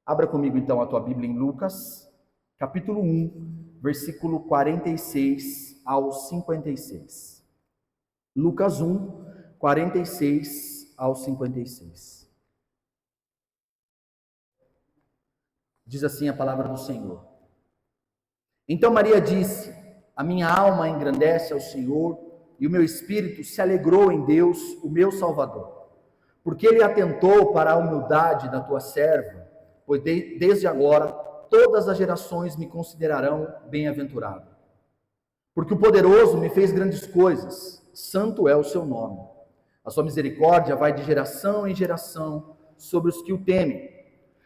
Abra comigo então a tua Bíblia em Lucas, capítulo 1, versículo 46 ao 56. Lucas 1, 46 ao 56. Diz assim a palavra do Senhor. Então Maria disse: a minha alma engrandece ao Senhor, e o meu espírito se alegrou em Deus, o meu Salvador, porque Ele atentou para a humildade da tua serva, pois desde agora todas as gerações me considerarão bem-aventurado. Porque o poderoso me fez grandes coisas, santo é o seu nome. A sua misericórdia vai de geração em geração sobre os que o temem.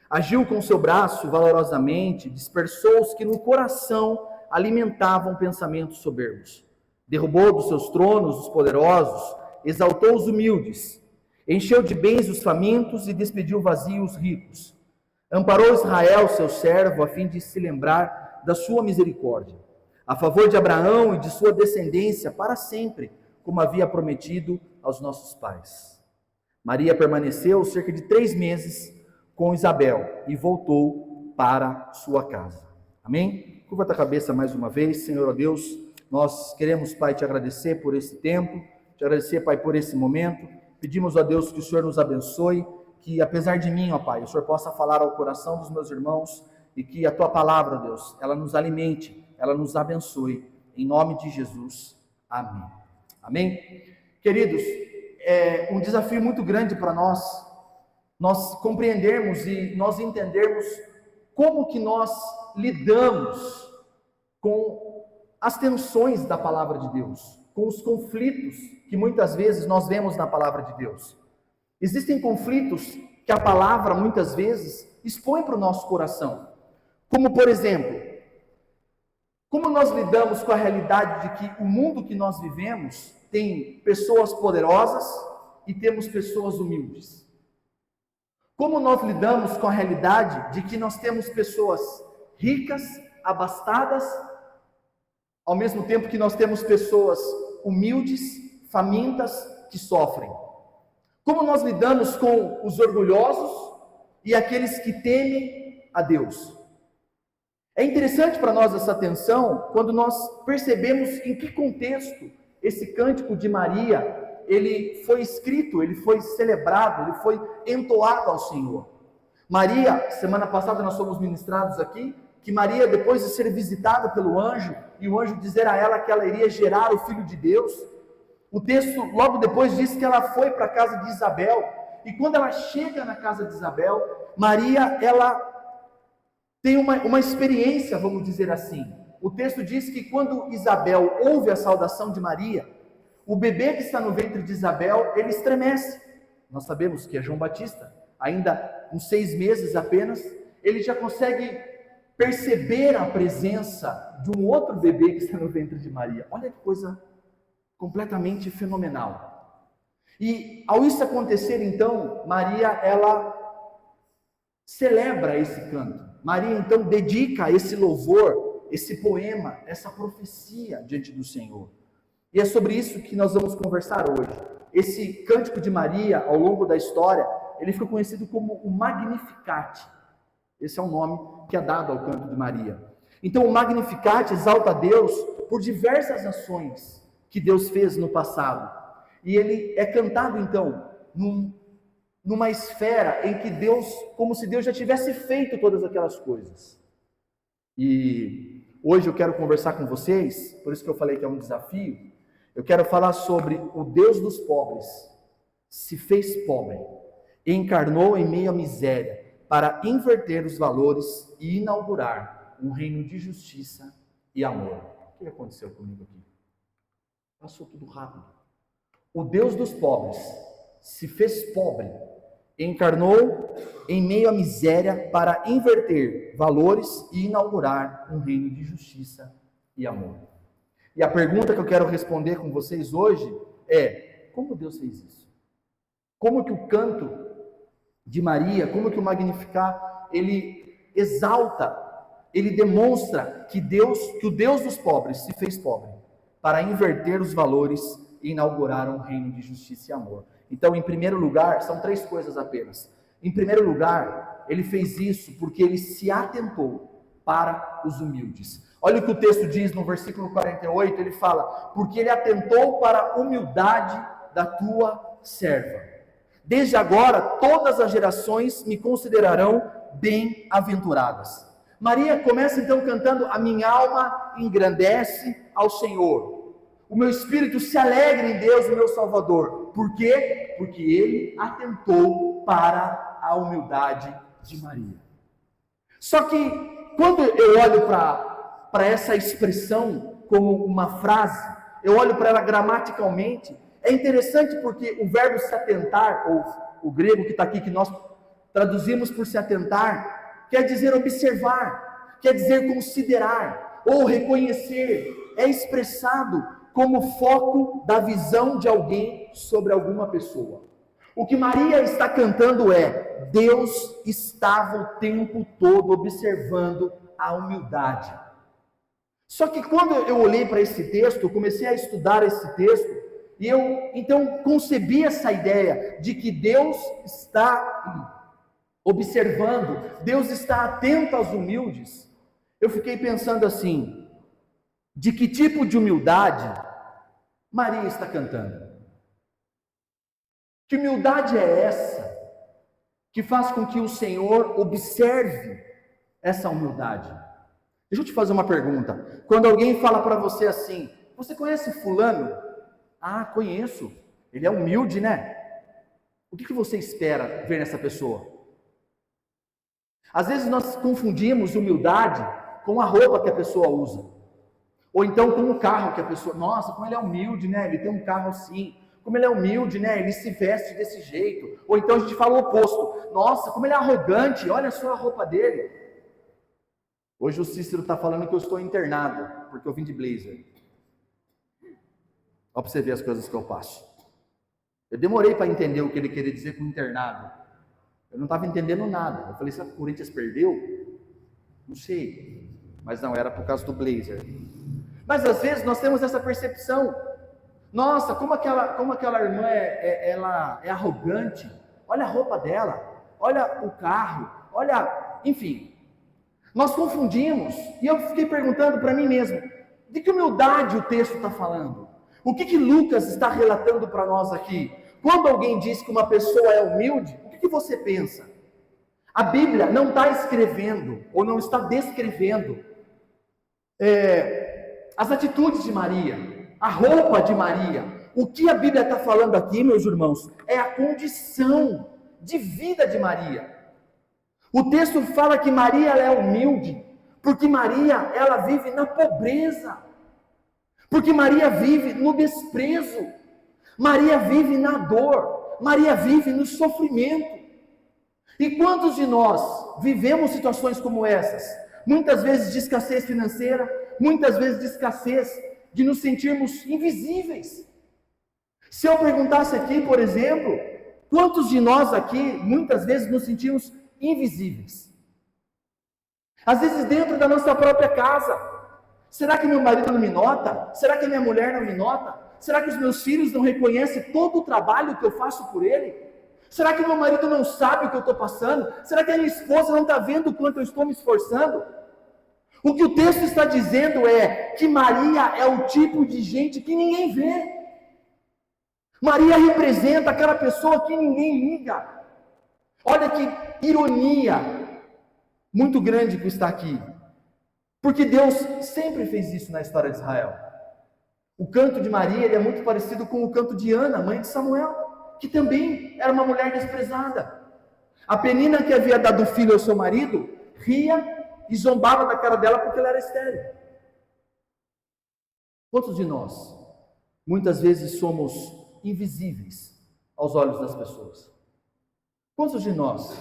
Agiu com seu braço valorosamente, dispersou os que no coração alimentavam pensamentos soberbos. Derrubou dos seus tronos os poderosos, exaltou os humildes, encheu de bens os famintos e despediu vazios os ricos. Amparou Israel, seu servo, a fim de se lembrar da sua misericórdia, a favor de Abraão e de sua descendência para sempre, como havia prometido aos nossos pais. Maria permaneceu cerca de 3 meses com Isabel e voltou para sua casa. Amém? Curva a tua cabeça mais uma vez. Senhor, ó Deus, nós queremos, Pai, te agradecer por esse tempo, te agradecer, Pai, por esse momento. Pedimos, ó Deus, que o Senhor nos abençoe, que apesar de mim, ó Pai, o Senhor possa falar ao coração dos meus irmãos e que a tua palavra, Deus, ela nos alimente, ela nos abençoe. Em nome de Jesus. Amém. Amém? Queridos, é um desafio muito grande para nós compreendermos e nós entendermos como que nós lidamos com as tensões da palavra de Deus, com os conflitos que muitas vezes nós vemos na palavra de Deus. Existem conflitos que a palavra muitas vezes expõe para o nosso coração, como por exemplo, como nós lidamos com a realidade de que o mundo que nós vivemos tem pessoas poderosas e temos pessoas humildes. Como nós lidamos com a realidade de que nós temos pessoas ricas, abastadas, ao mesmo tempo que nós temos pessoas humildes, famintas, que sofrem? Como nós lidamos com os orgulhosos e aqueles que temem a Deus? É interessante para nós essa tensão quando nós percebemos em que contexto esse cântico de Maria ele foi escrito, ele foi celebrado, ele foi entoado ao Senhor. Maria, semana passada nós fomos ministrados aqui, que Maria, depois de ser visitada pelo anjo, e o anjo dizer a ela que ela iria gerar o Filho de Deus, o texto logo depois diz que ela foi para a casa de Isabel, e quando ela chega na casa de Isabel, Maria, ela tem uma experiência, vamos dizer assim. O texto diz que quando Isabel ouve a saudação de Maria, o bebê que está no ventre de Isabel, ele estremece. Nós sabemos que é João Batista, ainda com 6 meses apenas, ele já consegue perceber a presença de um outro bebê que está no ventre de Maria. Olha que coisa completamente fenomenal. E ao isso acontecer, então, Maria, ela celebra esse canto. Maria, então, dedica esse louvor, esse poema, essa profecia diante do Senhor. E é sobre isso que nós vamos conversar hoje. Esse cântico de Maria, ao longo da história, ele ficou conhecido como o Magnificat. Esse é o nome que é dado ao canto de Maria. Então, o Magnificat exalta a Deus por diversas ações que Deus fez no passado. E ele é cantado, então, numa esfera em que Deus, como se Deus já tivesse feito todas aquelas coisas. E hoje eu quero conversar com vocês, por isso que eu falei que é um desafio. Eu quero falar sobre o Deus dos pobres, se fez pobre, e encarnou em meio à miséria, para inverter os valores e inaugurar um reino de justiça e amor. O que aconteceu comigo aqui? Passou tudo rápido. O Deus dos pobres se fez pobre, e encarnou em meio à miséria, para inverter valores e inaugurar um reino de justiça e amor. E a pergunta que eu quero responder com vocês hoje é: como Deus fez isso? Como que o canto de Maria, como que o Magnificat, ele exalta, ele demonstra que o Deus dos pobres se fez pobre, para inverter os valores e inaugurar um reino de justiça e amor. Então, em primeiro lugar, são 3 coisas apenas. Em primeiro lugar, ele fez isso porque ele se atentou para os humildes. Olha o que o texto diz no versículo 48, ele fala: porque ele atentou para a humildade da tua serva. Desde agora, todas as gerações me considerarão bem-aventuradas. Maria começa então cantando: a minha alma engrandece ao Senhor. O meu espírito se alegra em Deus, o meu Salvador. Por quê? Porque ele atentou para a humildade de Maria. Só que, quando eu olho para essa expressão como uma frase, eu olho para ela gramaticalmente, é interessante porque o verbo se atentar, ou o grego que está aqui, que nós traduzimos por se atentar, quer dizer observar, quer dizer considerar, ou reconhecer, é expressado como foco da visão de alguém sobre alguma pessoa. O que Maria está cantando é: Deus estava o tempo todo observando a humildade. Só que quando eu olhei para esse texto, comecei a estudar esse texto, e eu então concebi essa ideia de que Deus está observando, Deus está atento aos humildes. Eu fiquei pensando assim: de que tipo de humildade Maria está cantando? Que humildade é essa que faz com que o Senhor observe essa humildade? Deixa eu te fazer uma pergunta. Quando alguém fala para você assim: você conhece fulano? Ah, conheço. Ele é humilde, né? O que você espera ver nessa pessoa? Às vezes nós confundimos humildade com a roupa que a pessoa usa. Ou então com o carro que a pessoa... Nossa, como ele é humilde, né? Ele tem um carro assim. Como ele é humilde, né? Ele se veste desse jeito. Ou então a gente fala o oposto. Nossa, como ele é arrogante. Olha só a roupa dele. Hoje o Cícero está falando que eu estou internado, porque eu vim de blazer. Olha para você ver as coisas que eu passo. Eu demorei para entender o que ele queria dizer com internado. Eu não estava entendendo nada. Eu falei: será que o Corinthians perdeu? Não sei. Mas não, era por causa do blazer. Mas às vezes nós temos essa percepção: nossa, como aquela irmã ela é arrogante, olha a roupa dela, olha o carro, olha, enfim. Nós confundimos, e eu fiquei perguntando para mim mesmo: de que humildade o texto está falando? O que Lucas está relatando para nós aqui? Quando alguém diz que uma pessoa é humilde, o que você pensa? A Bíblia não está escrevendo, ou não está descrevendo as atitudes de Maria, a roupa de Maria. O que a Bíblia está falando aqui, meus irmãos, é a condição de vida de Maria. O texto fala que Maria ela é humilde, porque Maria ela vive na pobreza, porque Maria vive no desprezo, Maria vive na dor, Maria vive no sofrimento. E quantos de nós vivemos situações como essas? Muitas vezes de escassez financeira, muitas vezes de escassez, de nos sentirmos invisíveis. Se eu perguntasse aqui, por exemplo, quantos de nós aqui, muitas vezes nos sentimos invisíveis? Às vezes dentro da nossa própria casa. Será que meu marido não me nota? Será que minha mulher não me nota? Será que os meus filhos não reconhecem todo o trabalho que eu faço por ele? Será que meu marido não sabe o que eu estou passando? Será que a minha esposa não está vendo o quanto eu estou me esforçando? O que o texto está dizendo é que Maria é o tipo de gente que ninguém vê. Maria representa aquela pessoa que ninguém liga. Olha que ironia muito grande que está aqui. Porque Deus sempre fez isso na história de Israel. O canto de Maria ele é muito parecido com o canto de Ana, mãe de Samuel, que também era uma mulher desprezada. A Penina, que havia dado filho ao seu marido, ria e zombava da cara dela porque ela era estéril. Quantos de nós, muitas vezes, somos invisíveis aos olhos das pessoas? Quantos de nós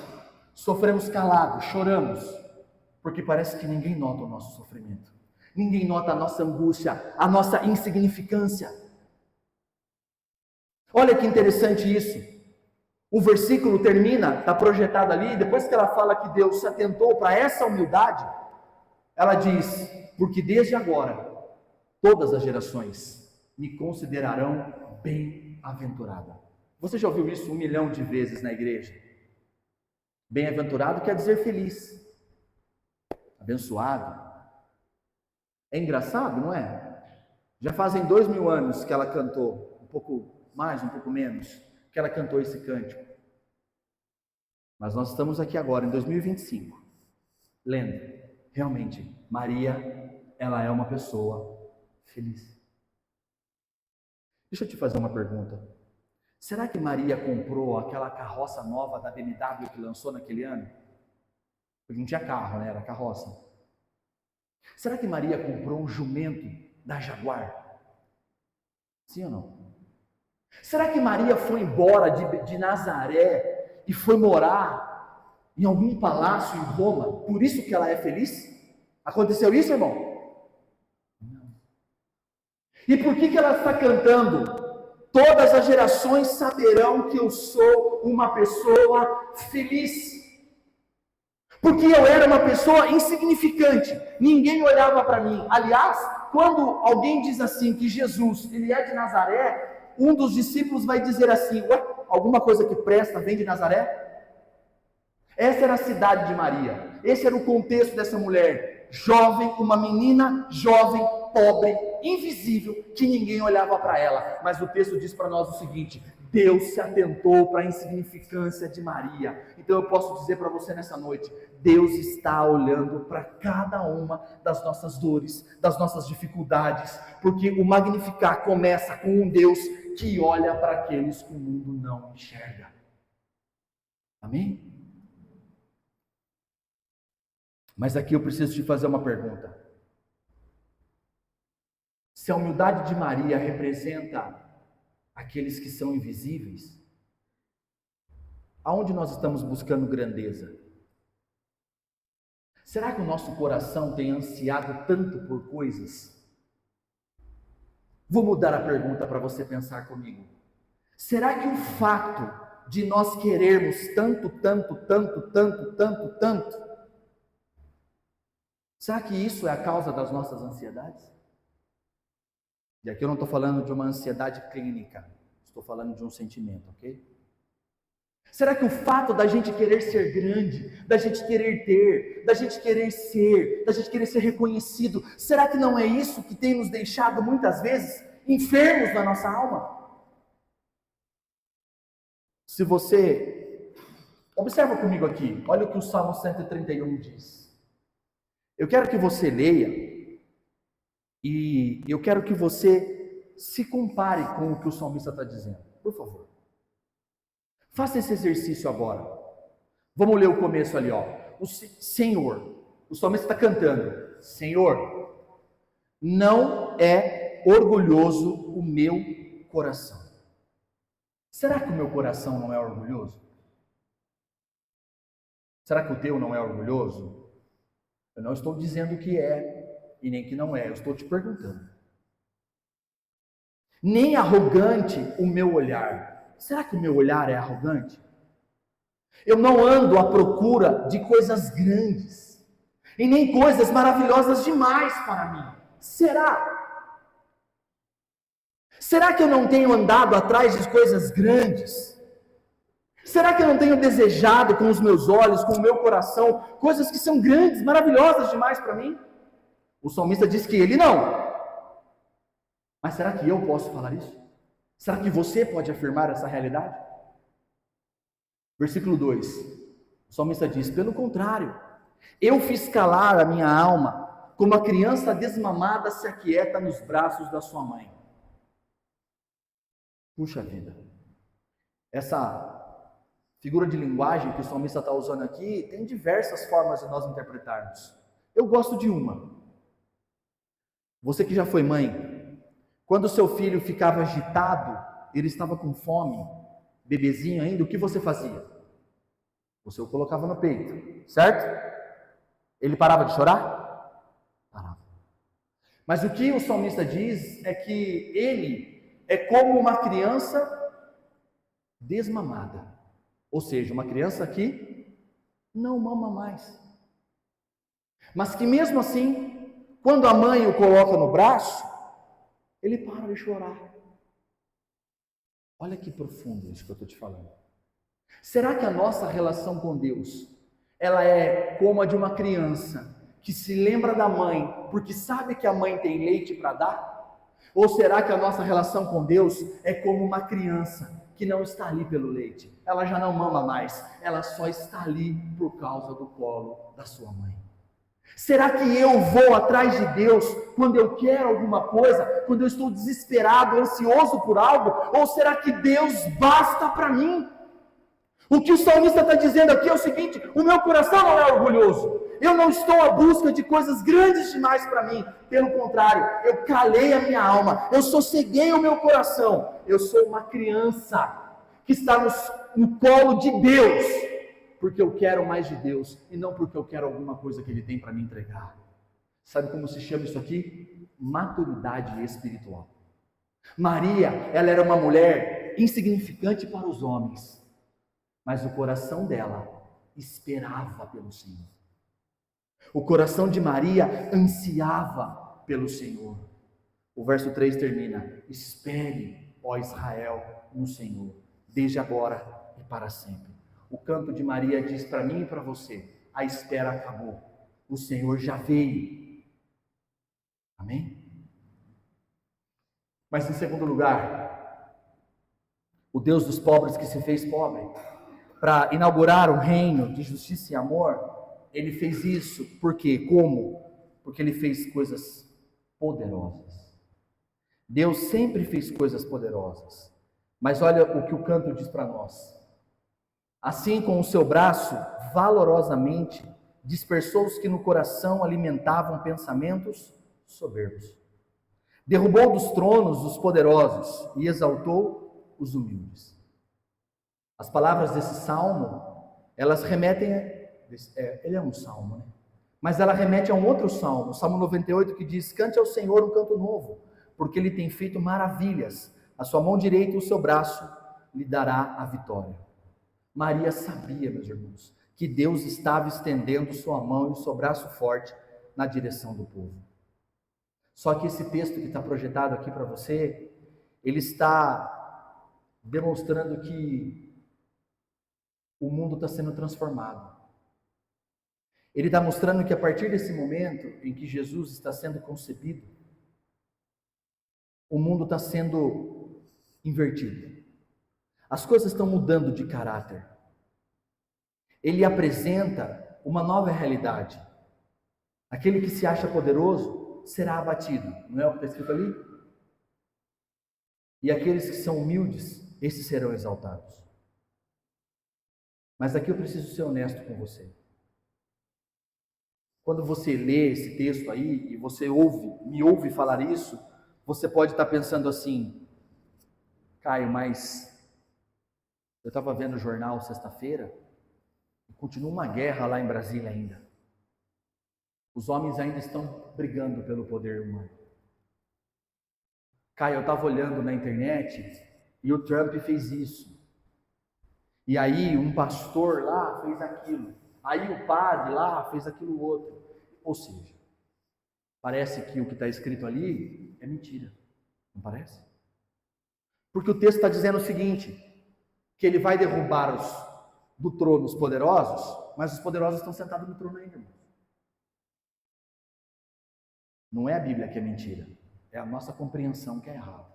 sofremos calados, choramos, porque parece que ninguém nota o nosso sofrimento, ninguém nota a nossa angústia, a nossa insignificância? Olha que interessante isso. O versículo termina, está projetado ali, depois que ela fala que Deus se atentou para essa humildade, ela diz: porque desde agora, todas as gerações me considerarão bem-aventurada. Você já ouviu isso 1 milhão de vezes na igreja? Bem-aventurado quer dizer feliz, abençoado. É engraçado, não é? Já fazem 2000 anos que ela cantou, um pouco mais, um pouco menos, que ela cantou esse cântico. Mas nós estamos aqui agora, em 2025, lendo. Realmente, Maria, ela é uma pessoa feliz. Deixa eu te fazer uma pergunta. Será que Maria comprou aquela carroça nova da BMW que lançou naquele ano? Porque não tinha carro, né? Era carroça. Será que Maria comprou um jumento da Jaguar? Sim ou não? Será que Maria foi embora de Nazaré e foi morar em algum palácio em Roma? Por isso que ela é feliz? Aconteceu isso, irmão? Não. E por que ela está cantando? Todas as gerações saberão que eu sou uma pessoa feliz. Porque eu era uma pessoa insignificante, ninguém olhava para mim. Aliás, quando alguém diz assim que Jesus, ele é de Nazaré, um dos discípulos vai dizer assim: ué, alguma coisa que presta vem de Nazaré? Essa era a cidade de Maria, esse era o contexto dessa mulher, jovem, uma menina jovem, pobre, invisível, que ninguém olhava para ela. Mas o texto diz para nós o seguinte: Deus se atentou para a insignificância de Maria. Então eu posso dizer para você nessa noite, Deus está olhando para cada uma das nossas dores, das nossas dificuldades, porque o Magnificar começa com um Deus que olha para aqueles que o mundo não enxerga. Amém? Mas aqui eu preciso te fazer uma pergunta. Se a humildade de Maria representa aqueles que são invisíveis, aonde nós estamos buscando grandeza? Será que o nosso coração tem ansiado tanto por coisas? Vou mudar a pergunta para você pensar comigo. Será que o fato de nós querermos tanto, será que isso é a causa das nossas ansiedades? E aqui eu não estou falando de uma ansiedade clínica, estou falando de um sentimento, ok? Será que o fato da gente querer ser grande, da gente querer ter, da gente querer ser reconhecido, será que não é isso que tem nos deixado muitas vezes enfermos na nossa alma? Se você observa comigo aqui, olha o que o Salmo 131 diz. Eu quero que você leia e eu quero que você se compare com o que o salmista está dizendo, por favor. Faça esse exercício agora. Vamos ler o começo ali, ó. Senhor, o salmista está cantando: Senhor, não é orgulhoso o meu coração. Será que o meu coração não é orgulhoso? Será que o teu não é orgulhoso? Eu não estou dizendo que é e nem que não é, eu estou te perguntando. Nem arrogante o meu olhar. Será que o meu olhar é arrogante? Eu não ando à procura de coisas grandes e nem coisas maravilhosas demais para mim. Será? Será que eu não tenho andado atrás de coisas grandes? Será que eu não tenho desejado com os meus olhos, com o meu coração, coisas que são grandes, maravilhosas demais para mim? O salmista diz que ele não. Mas será que eu posso falar isso? Será que você pode afirmar essa realidade? Versículo 2. O salmista diz: pelo contrário, eu fiz calar a minha alma, como a criança desmamada se aquieta nos braços da sua mãe. Puxa vida. Essa figura de linguagem que o salmista está usando aqui tem diversas formas de nós interpretarmos. Eu gosto de uma. Você que já foi mãe, quando o seu filho ficava agitado, ele estava com fome, bebezinho ainda, o que você fazia? Você o colocava no peito, certo? Ele parava de chorar? Parava. Mas o que o salmista diz é que ele é como uma criança desmamada. Ou seja, uma criança que não mama mais. Mas que mesmo assim, quando a mãe o coloca no braço, ele para de chorar. Olha que profundo isso que eu estou te falando. Será que a nossa relação com Deus, ela é como a de uma criança que se lembra da mãe porque sabe que a mãe tem leite para dar? Ou será que a nossa relação com Deus é como uma criança que não está ali pelo leite? Ela já não mama mais, ela só está ali por causa do colo da sua mãe. Será que eu vou atrás de Deus quando eu quero alguma coisa, quando eu estou desesperado, ansioso por algo? Ou será que Deus basta para mim? O que o salmista está dizendo aqui é o seguinte: o meu coração não é orgulhoso, eu não estou à busca de coisas grandes demais para mim, pelo contrário, eu calei a minha alma, eu sosseguei o meu coração, eu sou uma criança que está no colo de Deus, porque eu quero mais de Deus, e não porque eu quero alguma coisa que Ele tem para me entregar. Sabe como se chama isso aqui? Maturidade espiritual. Maria, ela era uma mulher insignificante para os homens, mas o coração dela esperava pelo Senhor. O coração de Maria ansiava pelo Senhor. O verso 3 termina: espere, ó Israel, no Senhor, desde agora e para sempre. O canto de Maria diz para mim e para você: a espera acabou, o Senhor já veio. Amém? Mas em segundo lugar, o Deus dos pobres que se fez pobre, para inaugurar um reino de justiça e amor, Ele fez isso. Por quê? Como? Porque Ele fez coisas poderosas. Deus sempre fez coisas poderosas. Mas olha o que o canto diz para nós: assim, com o seu braço, valorosamente, dispersou os que no coração alimentavam pensamentos soberbos. Derrubou dos tronos os poderosos e exaltou os humildes. As palavras desse salmo, elas remetem ele é um salmo, né? Mas ela remete a um outro salmo, o Salmo 98, que diz: cante ao Senhor um canto novo, porque Ele tem feito maravilhas, a sua mão direita e o seu braço lhe dará a vitória. Maria sabia, meus irmãos, que Deus estava estendendo sua mão e o seu braço forte na direção do povo. Só que esse texto que está projetado aqui para você, ele está demonstrando que o mundo está sendo transformado. Ele está mostrando que a partir desse momento em que Jesus está sendo concebido, o mundo está sendo invertido. As coisas estão mudando de caráter. Ele apresenta uma nova realidade. Aquele que se acha poderoso será abatido. Não é o que está escrito ali? E aqueles que são humildes, esses serão exaltados. Mas aqui eu preciso ser honesto com você. Quando você lê esse texto aí e você me ouve falar isso, você pode estar pensando assim: Caio, mas eu estava vendo o jornal sexta-feira e continua uma guerra lá em Brasília ainda. Os homens ainda estão brigando pelo poder humano. Caio, eu estava olhando na internet e o Trump fez isso. E aí um pastor lá fez aquilo. Aí o padre lá fez aquilo outro. Ou seja, parece que o que está escrito ali é mentira. Não parece? Porque o texto está dizendo o seguinte: que ele vai derrubar do trono os poderosos, mas os poderosos estão sentados no trono ainda, irmãos. Não é a Bíblia que é mentira, é a nossa compreensão que é errada.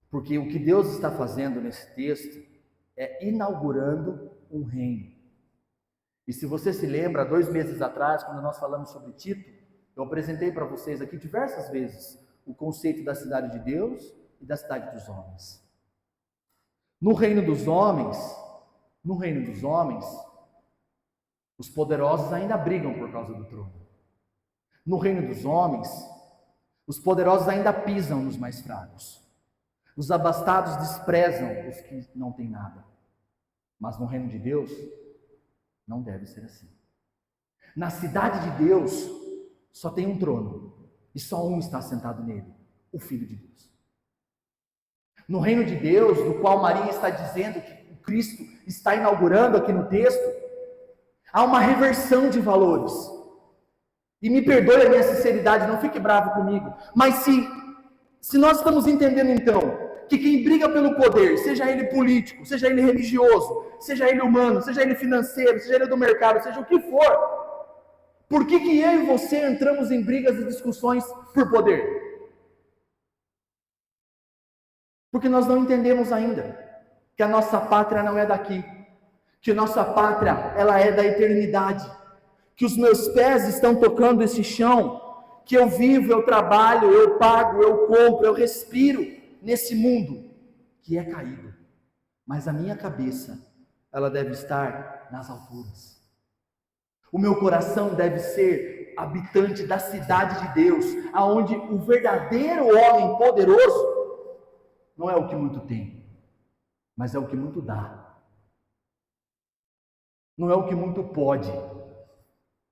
Porque o que Deus está fazendo nesse texto é inaugurando um reino. E se você se lembra, 2 meses atrás, quando nós falamos sobre Tito, eu apresentei para vocês aqui diversas vezes o conceito da cidade de Deus e da cidade dos homens. No reino dos homens, os poderosos ainda brigam por causa do trono. No reino dos homens, os poderosos ainda pisam nos mais fracos. Os abastados desprezam os que não têm nada. Mas no reino de Deus, não deve ser assim. Na cidade de Deus, só tem um trono, e só um está sentado nele, o Filho de Deus. No reino de Deus, do qual Maria está dizendo que o Cristo está inaugurando aqui no texto, há uma reversão de valores. E me perdoe a minha sinceridade, não fique bravo comigo, mas se nós estamos entendendo então que quem briga pelo poder, seja ele político, seja ele religioso, seja ele humano, seja ele financeiro, seja ele do mercado, seja o que for, por que eu e você entramos em brigas e discussões por poder? Porque nós não entendemos ainda que a nossa pátria não é daqui, que nossa pátria, ela é da eternidade, que os meus pés estão tocando esse chão, que eu vivo, eu trabalho, eu pago, eu compro, eu respiro nesse mundo que é caído, mas a minha cabeça, ela deve estar nas alturas. O meu coração deve ser habitante da cidade de Deus, aonde o verdadeiro homem poderoso não é o que muito tem, mas é o que muito dá. Não é o que muito pode,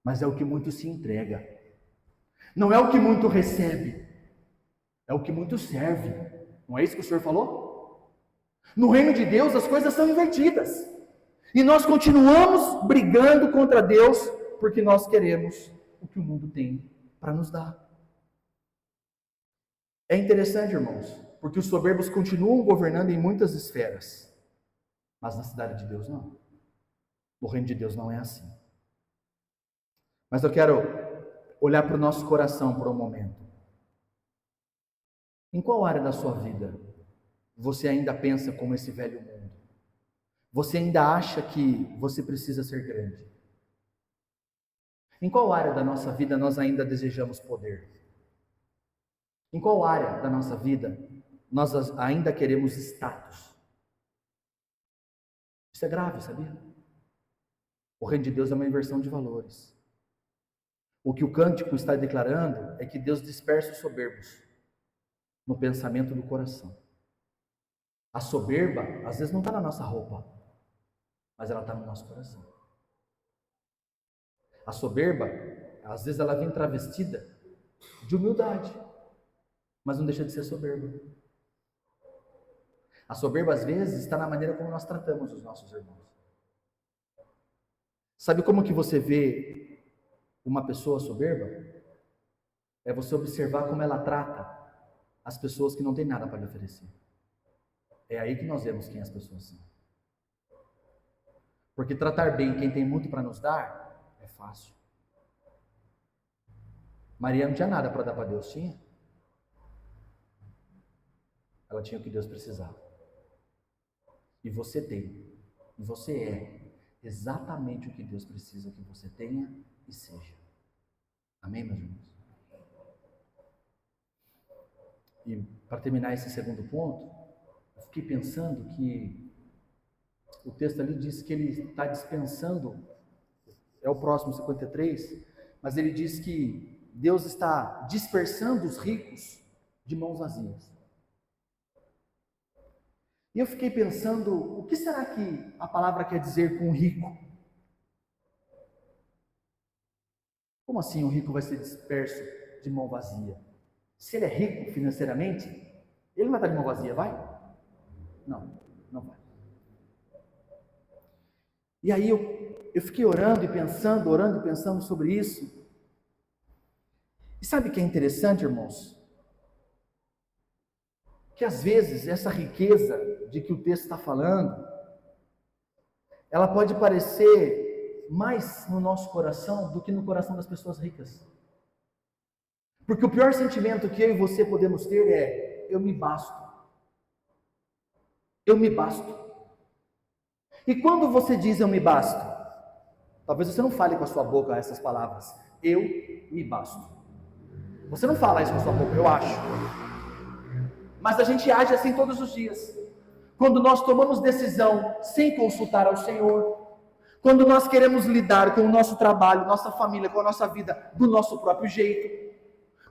mas é o que muito se entrega. Não é o que muito recebe, é o que muito serve. Não é isso que o Senhor falou? No reino de Deus as coisas são invertidas. E nós continuamos brigando contra Deus porque nós queremos o que o mundo tem para nos dar. É interessante, irmãos, porque os soberbos continuam governando em muitas esferas, mas na cidade de Deus não. No reino de Deus não é assim. Mas eu quero olhar para o nosso coração por um momento. Em qual área da sua vida você ainda pensa como esse velho mundo? Você ainda acha que você precisa ser grande? Em qual área da nossa vida nós ainda desejamos poder? Em qual área da nossa vida nós ainda queremos status? Isso é grave, sabia? O reino de Deus é uma inversão de valores. O que o cântico está declarando é que Deus dispersa os soberbos no pensamento do coração. A soberba, às vezes, não está na nossa roupa, mas ela está no nosso coração. A soberba, às vezes, ela vem travestida de humildade, mas não deixa de ser soberba. A soberba, às vezes, está na maneira como nós tratamos os nossos irmãos. Sabe como que você vê uma pessoa soberba? É você observar como ela trata as pessoas que não têm nada para lhe oferecer. É aí que nós vemos quem as pessoas são. Porque tratar bem quem tem muito para nos dar é fácil. Maria não tinha nada para dar para Deus, tinha? Ela tinha o que Deus precisava. E você tem. E você é exatamente o que Deus precisa que você tenha e seja. Amém, meus irmãos? E para terminar esse segundo ponto, eu fiquei pensando que o texto ali diz que ele está dispensando, é o próximo 53, mas ele diz que Deus está dispersando os ricos de mãos vazias. E eu fiquei pensando, o que será que a palavra quer dizer com rico? Como assim o rico vai ser disperso de mão vazia? Se ele é rico financeiramente, ele não vai estar de mão vazia, vai? Não, não vai. E aí eu fiquei orando e pensando sobre isso. E sabe o que é interessante, irmãos? Que às vezes essa riqueza de que o texto está falando, ela pode parecer mais no nosso coração do que no coração das pessoas ricas. Porque o pior sentimento que eu e você podemos ter é: eu me basto. Eu me basto. E quando você diz eu me basto, talvez você não fale com a sua boca essas palavras: eu me basto. Você não fala isso com a sua boca, eu acho. Mas a gente age assim todos os dias. Quando nós tomamos decisão sem consultar ao Senhor, quando nós queremos lidar com o nosso trabalho, nossa família, com a nossa vida do nosso próprio jeito,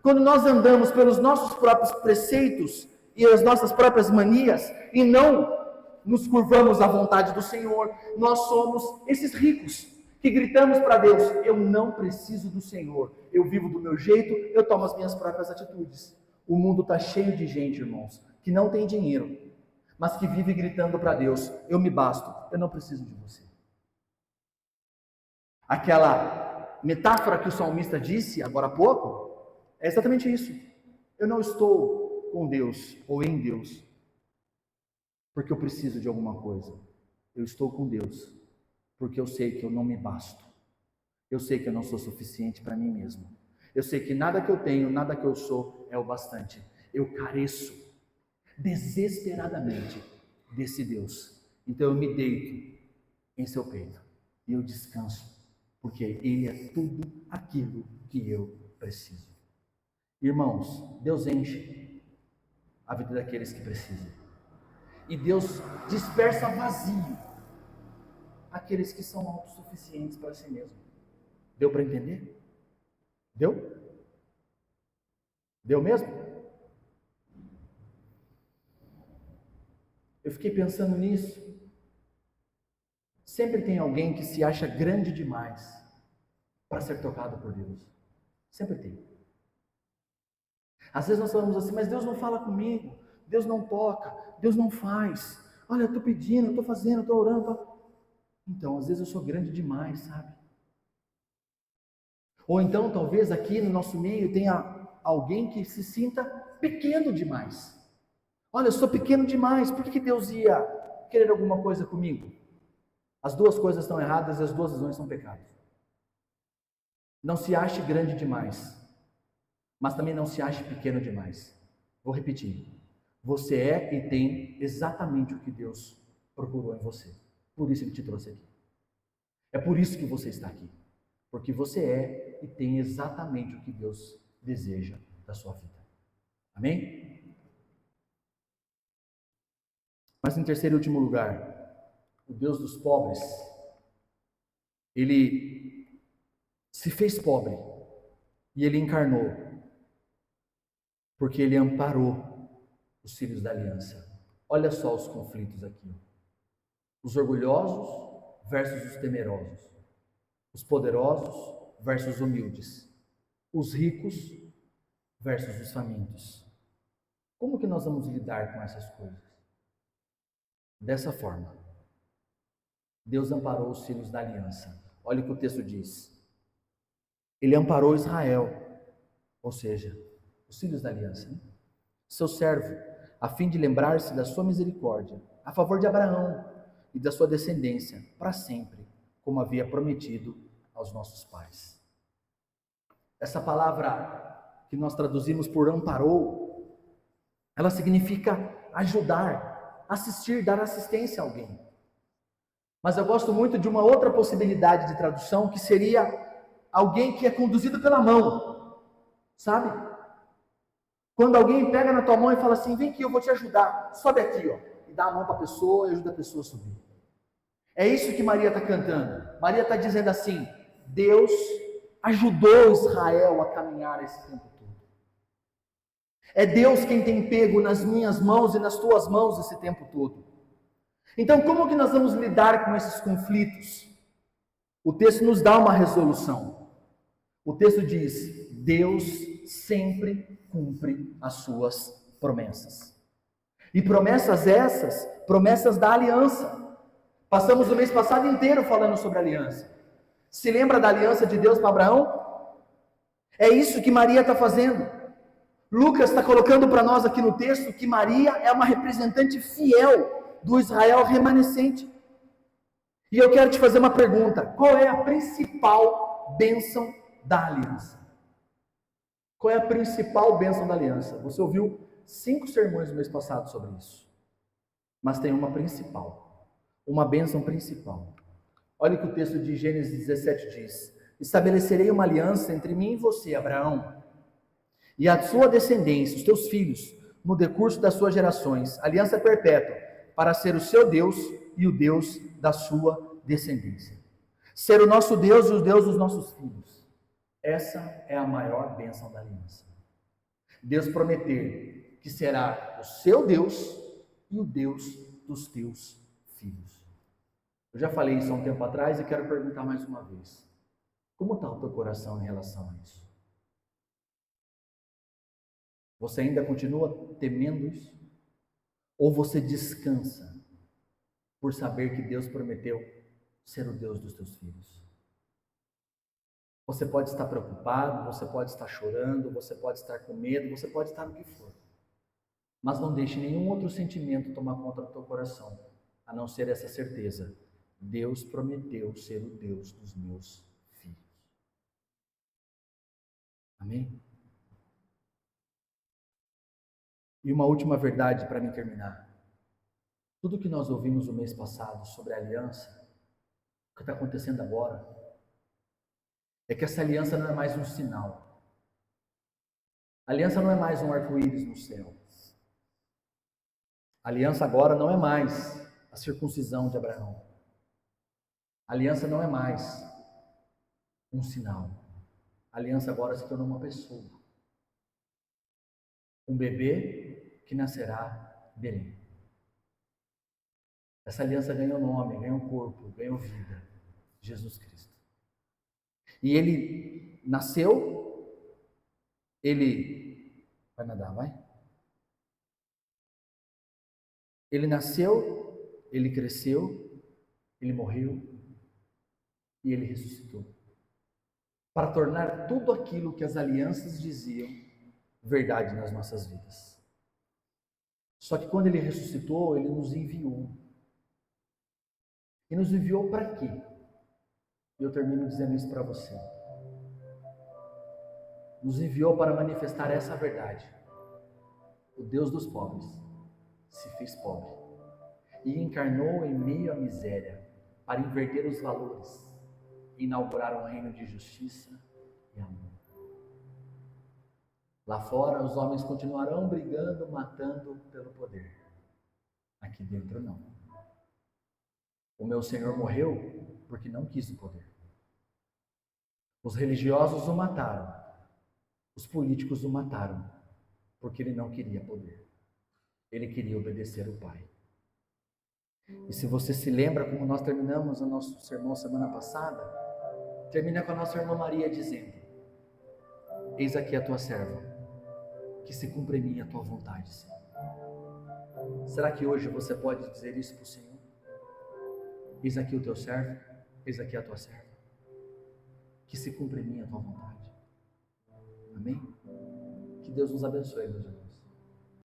quando nós andamos pelos nossos próprios preceitos e as nossas próprias manias e não nos curvamos à vontade do Senhor, nós somos esses ricos que gritamos para Deus: eu não preciso do Senhor, eu vivo do meu jeito, eu tomo as minhas próprias atitudes. O mundo está cheio de gente, irmãos, que não tem dinheiro, mas que vive gritando para Deus: eu me basto, eu não preciso de você. Aquela metáfora que o salmista disse agora há pouco, é exatamente isso. Eu não estou com Deus ou em Deus, porque eu preciso de alguma coisa. Eu estou com Deus, porque eu sei que eu não me basto. Eu sei que eu não sou suficiente para mim mesmo. Eu sei que nada que eu tenho, nada que eu sou é o bastante. Eu careço desesperadamente desse Deus. Então eu me deito em seu peito e eu descanso, porque Ele é tudo aquilo que eu preciso. Irmãos, Deus enche a vida daqueles que precisam. E Deus dispersa vazio aqueles que são autossuficientes para si mesmo. Deu para entender? Deu? Deu mesmo? Eu fiquei pensando nisso. Sempre tem alguém que se acha grande demais para ser tocado por Deus. Sempre tem. Às vezes nós falamos assim, mas Deus não fala comigo, Deus não toca, Deus não faz. Olha, eu estou pedindo, eu estou fazendo, eu estou orando. Então, às vezes eu sou grande demais, sabe? Ou então, talvez aqui no nosso meio tenha alguém que se sinta pequeno demais. Olha, eu sou pequeno demais, por que Deus ia querer alguma coisa comigo? As duas coisas estão erradas e as duas razões são pecados. Não se ache grande demais, mas também não se ache pequeno demais. Vou repetir. Você é e tem exatamente o que Deus procurou em você. Por isso Ele te trouxe aqui. É por isso que você está aqui. Porque você é e tem exatamente o que Deus deseja da sua vida. Amém? Mas em terceiro e último lugar, o Deus dos pobres, Ele se fez pobre e Ele encarnou, porque Ele amparou os filhos da aliança. Olha só os conflitos aqui. Os orgulhosos versus os temerosos. Os poderosos versus os humildes. Os ricos versus os famintos. Como que nós vamos lidar com essas coisas? Dessa forma. Deus amparou os filhos da aliança. Olha o que o texto diz. Ele amparou Israel, ou seja, os filhos da aliança, né? Seu servo, a fim de lembrar-se da sua misericórdia, a favor de Abraão e da sua descendência, para sempre, como havia prometido aos nossos pais. Essa palavra que nós traduzimos por amparou, ela significa ajudar, assistir, dar assistência a alguém. Mas eu gosto muito de uma outra possibilidade de tradução, que seria alguém que é conduzido pela mão, sabe? Quando alguém pega na tua mão e fala assim, vem aqui, eu vou te ajudar, sobe aqui, ó, e dá a mão para a pessoa e ajuda a pessoa a subir. É isso que Maria está cantando. Maria está dizendo assim, Deus ajudou Israel a caminhar esse tempo todo. É Deus quem tem pego nas minhas mãos e nas tuas mãos esse tempo todo. Então, como que nós vamos lidar com esses conflitos? O texto nos dá uma resolução. O texto diz, Deus sempre cumpre as suas promessas. E promessas essas, promessas da aliança. Passamos o mês passado inteiro falando sobre aliança. Se lembra da aliança de Deus para Abraão? É isso que Maria está fazendo. Lucas está colocando para nós aqui no texto que Maria é uma representante fiel do Israel remanescente. E eu quero te fazer uma pergunta. Qual é a principal bênção da aliança? Qual é a principal bênção da aliança? Você ouviu 5 sermões no mês passado sobre isso. Mas tem uma principal. Uma bênção principal. Olha o que o texto de Gênesis 17 diz. Estabelecerei uma aliança entre mim e você, Abraão, e a sua descendência, os teus filhos, no decurso das suas gerações. Aliança perpétua, para ser o seu Deus e o Deus da sua descendência. Ser o nosso Deus e o Deus dos nossos filhos. Essa é a maior bênção da aliança. Deus prometer que será o seu Deus e o Deus dos teus filhos. Eu já falei isso há um tempo atrás e quero perguntar mais uma vez. Como está o teu coração em relação a isso? Você ainda continua temendo isso? Ou você descansa por saber que Deus prometeu ser o Deus dos teus filhos? Você pode estar preocupado, você pode estar chorando, você pode estar com medo, você pode estar no que for. Mas não deixe nenhum outro sentimento tomar conta do teu coração, a não ser essa certeza: Deus prometeu ser o Deus dos meus filhos. Amém? E uma última verdade para me terminar. Tudo que nós ouvimos no mês passado sobre a aliança, o que está acontecendo agora, é que essa aliança não é mais um sinal. A aliança não é mais um arco-íris no céu. A aliança agora não é mais a circuncisão de Abraão. A aliança não é mais um sinal. A aliança agora se tornou uma pessoa. Um bebê que nascerá em Belém. Essa aliança ganhou nome, ganhou corpo, ganhou vida. Jesus Cristo. E ele nasceu, ele vai nadar, vai? Ele nasceu, ele cresceu, ele morreu e ele ressuscitou. Para tornar tudo aquilo que as alianças diziam verdade nas nossas vidas. Só que quando ele ressuscitou, ele nos enviou. E nos enviou para quê? E eu termino dizendo isso para você. Nos enviou para manifestar essa verdade. O Deus dos pobres se fez pobre e encarnou em meio à miséria para inverter os valores e inaugurar um reino de justiça e amor. Lá fora os homens continuarão brigando, matando pelo poder. Aqui dentro não. O meu Senhor morreu porque não quis o poder. Os religiosos o mataram. Os políticos o mataram porque ele não queria poder. Ele queria obedecer o Pai. E se você se lembra como nós terminamos o nosso sermão semana passada, termina com a nossa irmã Maria dizendo: eis aqui a tua serva, que se cumpra em mim a tua vontade, Senhor. Será que hoje você pode dizer isso para o Senhor? Eis aqui o teu servo, eis aqui a tua serva, que se cumpra em mim a tua vontade. Amém? Que Deus nos abençoe, meus irmãos.